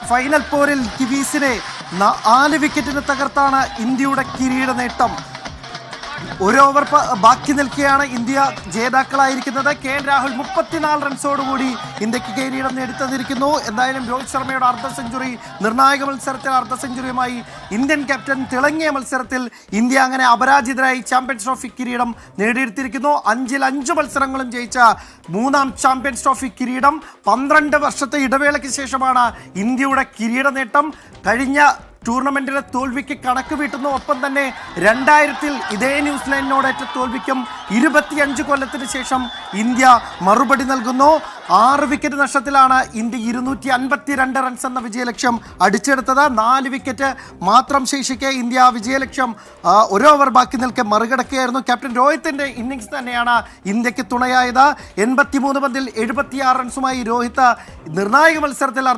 Final പോരിൽ കിവീസിനെ 4 വിക്കറ്റിന് തകർത്താണ് ഇന്ത്യയുടെ കിരീട നേട്ടം. ഒരു ഓവർ ബാക്കി നിൽക്കുകയാണ് ഇന്ത്യ ജേതാക്കളായിരിക്കുന്നത്. KL രാഹുൽ 34 റൺസോടുകൂടി ഇന്ത്യക്ക് കിരീടം നേടിത്തന്നിരിക്കുന്നു. എന്തായാലും രോഹിത് ശർമ്മയുടെ അർദ്ധ സെഞ്ചുറി, നിർണായക മത്സരത്തിൽ അർദ്ധ സെഞ്ചുറിയുമായി ഇന്ത്യൻ ക്യാപ്റ്റൻ തിളങ്ങിയ മത്സരത്തിൽ ഇന്ത്യ അങ്ങനെ അപരാജിതരായി ചാമ്പ്യൻസ് ട്രോഫി കിരീടം നേടിയെടുത്തിരിക്കുന്നു. 5-ൽ 5 മത്സരങ്ങളും ജയിച്ച 3ാം ചാമ്പ്യൻസ് ട്രോഫി കിരീടം. 12 വർഷത്തെ ഇടവേളയ്ക്ക് ശേഷമാണ് ഇന്ത്യയുടെ കിരീട നേട്ടം. കഴിഞ്ഞ ടൂർണമെന്റിലെ തോൽവിക്ക് കണക്ക് വീട്ടുന്നു. ഒപ്പം തന്നെ 2000-ൽ ഇതേ ന്യൂസിലാൻഡിനോടേറ്റ തോൽവിക്കും 25 കൊല്ലത്തിന് ശേഷം ഇന്ത്യ മറുപടി നൽകുന്നു. 6 വിക്കറ്റ് നഷ്ടത്തിലാണ് ഇന്ത്യ 252 റൺസ് എന്ന വിജയലക്ഷ്യം അടിച്ചെടുത്തത്. 4 വിക്കറ്റ് മാത്രം ശേഷിക്കെ ഇന്ത്യ വിജയലക്ഷ്യം ഒരു ഓവർ ബാക്കി നിൽക്കെ മറികടക്കുകയായിരുന്നു. ക്യാപ്റ്റൻ രോഹിത്തിന്റെ ഇന്നിംഗ്സ് തന്നെയാണ് ഇന്ത്യക്ക് തുണയായത്. 83 പന്തിൽ 76 റൺസുമായി രോഹിത് നിർണായക മത്സരത്തിൽ